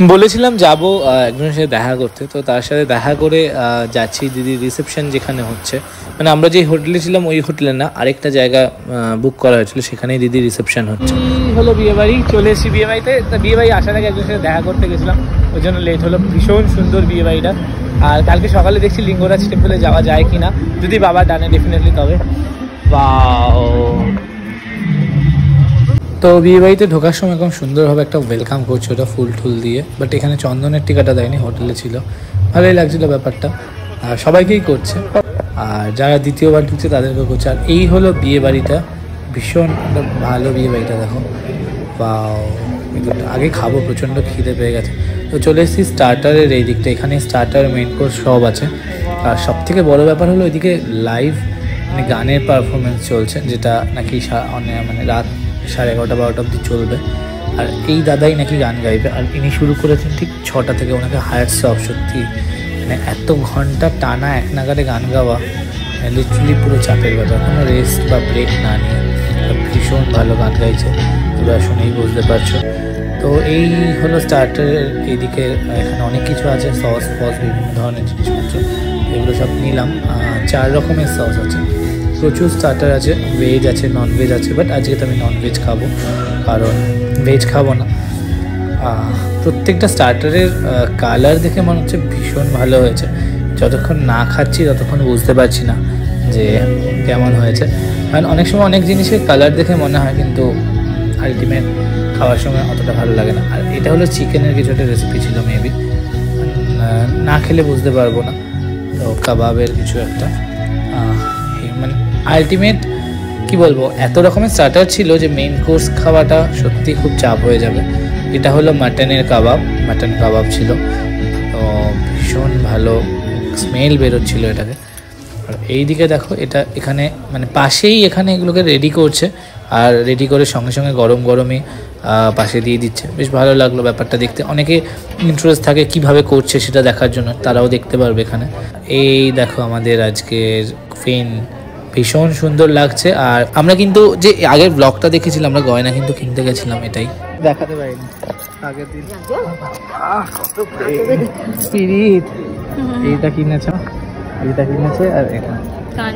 বলেছিলাম যাব একজনের সাথে দেখা করতে, তো তার সাথে দেখা করে যাচ্ছি দিদির রিসেপশন যেখানে হচ্ছে, মানে আমরা যে হোটেলে ছিলাম ওই হোটেলে না, আরেকটা জায়গা বুক করা হয়েছিল, সেখানেই দিদির রিসেপশন হচ্ছে। হলো বিয়েবাড়ি, চলে এসেছি বিয়েবাড়িতে। বিয়েবাড়ি আসার আগে একজনের সাথে দেখা করতে গেছিলাম, ওই জন্য লেট হলো। ভীষণ সুন্দর বিয়েবাড়িটা। আর কালকে সকালে দেখছি লিঙ্গরাজ টেম্পলে যাওয়া যায় কি না, যদি বাবা ডানে ডেফিনেটলি তবে। ওয়াও! তো বিয়েবাড়িতে ঢোকার সময় এখন সুন্দরভাবে একটা ওয়েলকাম করছে, ওটা ফুল টুল দিয়ে। বাট এখানে চন্দনের টিকাটা দেয়নি, হোটেলে ছিল। ভালোই লাগছিলো ব্যাপারটা, আর সবাইকেই করছে। আর যারা দ্বিতীয়বার ঢুকছে তাদেরকেও করছে। আর এই হলো বিয়েবাড়িটা, ভীষণ ভালো বিয়েবাড়িটা। দেখো বাও, আগে খাবো, প্রচণ্ড খিদে পেয়ে গেছে। তো চলে এসেছি স্টার্টারের এই দিকটা। এখানে স্টার্টার, মেন কোর্স সব আছে। আর সবথেকে বড় ব্যাপার হলো এদিকে লাইভ মানে গানের পারফরমেন্স চলছে, যেটা নাকি মানে রাত 11:30-12টা অবধি চলবে। আর এই দাদাই নাকি গান গাইবে, আর ইনি শুরু করেছেন ঠিক 6টা থেকে। ওনাকে হায়ার অফ, সত্যি মানে এত ঘন্টা টানা এক নাগারে গান গাওয়া লিটারালি পুরো চাপের ব্যাপার, কোনো রেস্ট বা ব্রেক না নিয়ে। ভীষণ ভালো গান গাইছে, তোমরা শুনেই বুঝতে পারছো। তো এই হলো স্টার্টারের এইদিকে। এখানে অনেক কিছু আছে, সস ফস বিভিন্ন ধরনের জিনিসপত্র, এগুলো সব নিলাম। 4 রকমের সস আছে, প্রচুর স্টার্টার আছে, ভেজ আছে, নন ভেজ আছে। বাট আজকে তো আমি নন ভেজ খাবো, কারণ ভেজ খাবো না। প্রত্যেকটা স্টার্টারের কালার দেখে মনে হচ্ছে ভীষণ ভালো হয়েছে। যতক্ষণ না খাচ্ছি ততক্ষণ বুঝতে পারছি না যে কেমন হয়েছে, কারণ অনেক সময় অনেক জিনিসের কালার দেখে মনে হয়, কিন্তু আলটিমেট খাওয়ার সময় অতটা ভালো লাগে না। আর এটা হলো চিকেনের কিছু একটা রেসিপি ছিল, মেবি না খেলে বুঝতে পারবো না। তো কাবাবের কিছু একটা, মানে আলটিমেট কি বলবো, এত রকমের স্টার্টার ছিল যে মেইন কোর্স খাওয়াটা সত্যি খুব চাপ হয়ে যাবে। এটা হলো মাটনের কাবাব, মাটন কাবাব ছিল। তো ভীষণ ভালো স্মেল বেরোচ্ছিল এটাকে। আর এই দিকে দেখো, এটা এখানে মানে পাশেই এখানে এগুলোকে রেডি করছে, আর রেডি করে সঙ্গে সঙ্গে গরম গরমই পাশে দিয়ে দিচ্ছে। বেশ ভালো লাগলো ব্যাপারটা দেখতে। অনেকে ইন্টারেস্ট থাকে কিভাবে করছে সেটা দেখার জন্য, তারাও দেখতে পারবে এখানে। এই দেখো আমাদের আজকের ফেন, ভীষণ সুন্দর লাগছে। আর আমরা কিন্তু যে আগের ব্লগটা দেখেছিলাম, আমরা গয়না কিন্তু কিনতে গেছিলাম, এটাই দেখাতে পারিনি আগের দিন। এইটা কিনেছে, এইটা কিনেছে। আর এটা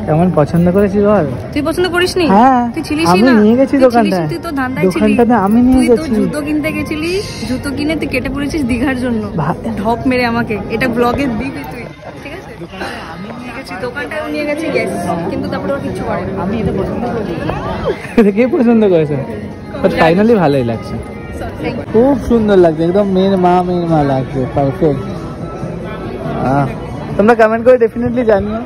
কেমন পছন্দ করেছি বল? তুই পছন্দ করিসনি? হ্যাঁ, তুই ছিলিস আমি না, নিয়ে গেছি দোকানটায়। তুই তো ধান্দায় ছিলি, দোকানটাতে আমি নিয়ে গেছি। তুই তো জুতো কিনতে গেছিলি, জুতো কিনে তুই কেটে পড়েছিস দীঘার জন্য, ঢপ মেরে আমাকে। এটা ব্লগে দিবি তুই, ঠিক আছে? আমি নিয়ে গেছি, দোকানটাও নিয়ে গেছি, গ্যাস, কিন্তু তারপরে ওর কিছু করেনি। আমি এটা পছন্দ করেছি। কে পছন্দ করেছে? বাট ফাইনালি ভালোই লাগছে, খুব সুন্দর লাগছে, একদম মেয়ের মা লাগছে, পারফেক্ট। তোমরা কমেন্ট করে ডেফিনেটলি জানিও,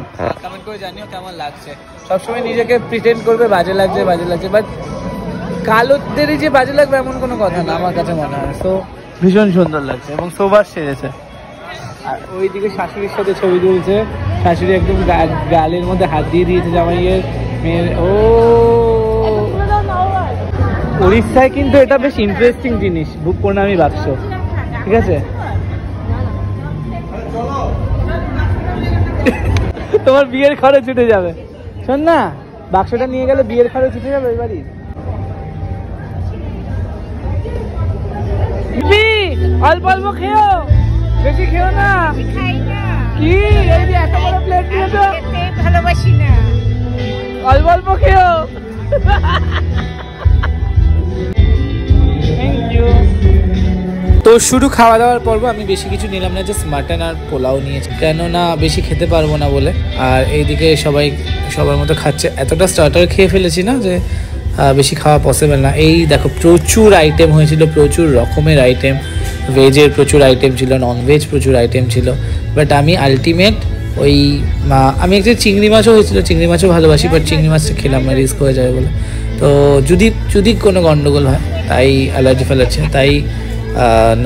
কমেন্ট করে জানিও কেমন লাগছে। সবসময় নিজেকে প্রিটেন্ড করবে বাজে লাগছে, বাট কালোদেরই যে বাজে লাগবে এমন কোনো কথা না আমার কাছে মনে হয়। তো ভীষণ সুন্দর লাগছে এবং সোবার সেরেছে। আর ওইদিকে শাশুড়ির সাথে ছবি তুলছে, শাশুড়ি একদম গালের মধ্যে হাত দিয়ে দিয়েছে জামাইয়ের মেয়ের। ও উড়িষ্যায় কিন্তু এটা বেশ ইন্টারেস্টিং জিনিস, বুক প্রণামী বাক্স, ঠিক আছে? তোমার বিয়ের খরচ উঠে যাবে, শোন না, বাক্সটা নিয়ে গেলে বিয়ের খরচ উঠে যাবে ওই বাড়ি। অল্প অল্প খেও, বেশি খেও না। কি এই যে এত বড় প্লেট দিয়েছো? ভালোবাসি না, অল্প অল্প খেও। Thank you. তো শুরু খাওয়া দাওয়ার পর্ব। আমি বেশি কিছু নিলাম না, জাস্ট মাটন আর পোলাও নিয়েছি, কেননা বেশি খেতে পারবো না বলে। আর এইদিকে সবার মতো খাচ্ছে। এতটা স্টার্টার খেয়ে ফেলেছি না যে বেশি খাওয়া পসিবল না। এই দেখো প্রচুর আইটেম হয়েছিল, প্রচুর রকমের আইটেম, ভেজের প্রচুর আইটেম ছিল, নন ভেজ প্রচুর আইটেম ছিল। বাট আমি আলটিমেট আমি একটা চিংড়ি মাছও হয়েছিল, চিংড়ি মাছও ভালোবাসি, বাট চিংড়ি মাছটা খেলাম না, রিস্ক হয়ে যাবে বলে। তো যদি কোনো গন্ডগোল হয়, তাই অ্যালার্জি ফেলাচ্ছে, তাই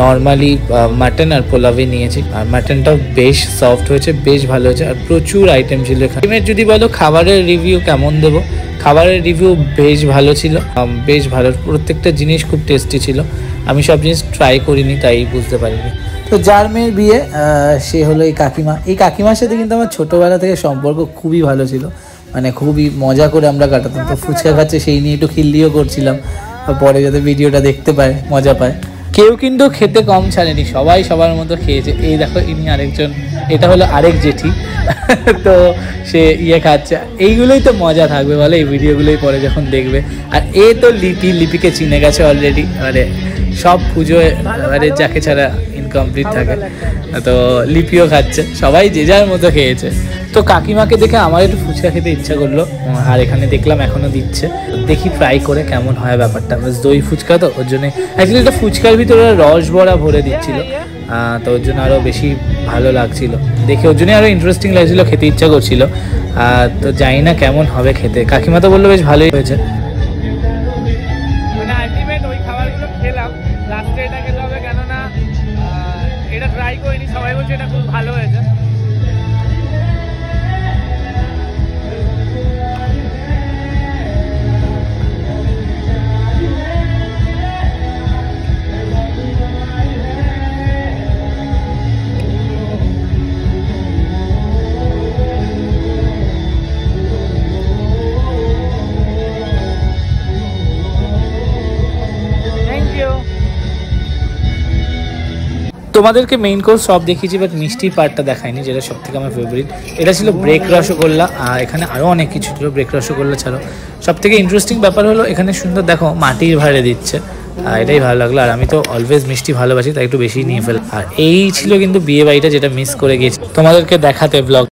নর্মালি মাটন আর পোলাওই নিয়েছি। আর মাটনটাও বেশ সফট হয়েছে, বেশ ভালো হয়েছে, আর প্রচুর আইটেম ছিল এখানে। যদি বলো খাবারের রিভিউ কেমন দেবো, খাবারের রিভিউ বেশ ভালো ছিল, বেশ ভালো, প্রত্যেকটা জিনিস খুব টেস্টি ছিল। আমি সব জিনিস ট্রাই করিনি, তাই বুঝতে পারিনি। তো যার মেয়ের বিয়ে সে হলো এই কাকিমা। এই কাকিমার সাথে কিন্তু আমার ছোটোবেলা থেকে সম্পর্ক খুবই ভালো ছিল, মানে খুবই মজা করে আমরা কাটাতাম। তো ফুচকা খাচ্ছে সেই নিয়ে একটু খিল্লিও করছিলাম, পরে যাতে ভিডিওটা দেখতে পায়, মজা পায়। কেউ কিন্তু খেতে কম ছাড়েনি, সবাই সবার মতো খেয়েছে। এই দেখো ইনি আরেকজন, এটা হলো আরেক জেঠি। তো সে খাচ্ছে। এইগুলোই তো মজা থাকবে বলে, এই ভিডিওগুলোই পরে যখন দেখবে। আর এ তো লিপিকে চিনে গেছে অলরেডি, মানে সব পুজোয় মানে যাকে ছাড়া ইনকমপ্লিট থাকে। তো লিপিও খাচ্ছে, সবাই যে যার মতো খেয়েছে। তো কাকিমাকে দেখে আমার একটু ফুচকা খেতে ইচ্ছা করলো, আর এখানে দেখলাম এখনো দিচ্ছে, দেখি ট্রাই করে কেমন হয় ব্যাপারটা। দই ফুচকা তো ওর জন্য অ্যাকচুয়ালি এটা ফুচকার ভিতরে রস ভরা ভরে দিচ্ছিল, তো ওর জন্য আরও বেশি ভালো লাগছিল দেখে, ওর জন্যই আরও ইন্টারেস্টিং লাগছিল, খেতে ইচ্ছা করছিল। তো জানি না কেমন হবে খেতে। কাকিমা তো বললো বেশ ভালোই হয়েছে। মানে আলটিমেট ওই খাবারগুলো খেলাম, লাস্টে এটা খেতে হবে, কেননা এটা ট্রাই করিনি, সবাই বলছে এটা খুব ভালো হয়েছে। তোমাদেরকে মেইন কোর্স সব দেখিয়েছি, বাট মিষ্টির পার্টটা দেখায়নি, যেটা সব থেকে আমার ফেভারিট। এটা ছিল ব্রেক রসগোল্লা, আর এখানে আরও অনেক কিছু ছিল ব্রেক রসগোল্লা ছাড়াও। সব থেকে ইন্টারেস্টিং ব্যাপার হলো এখানে সুন্দর দেখো মাটির ভাঁড়ে দিচ্ছে, এটাই ভালো লাগলো। আর আমি তো অলওয়েজ মিষ্টি ভালোবাসি, তাই একটু বেশি নিয়ে ফেল। আর এই ছিল কিন্তু বিয়ে বাড়িটা, যেটা মিস করে গেছি তোমাদেরকে দেখাতে ব্লগ।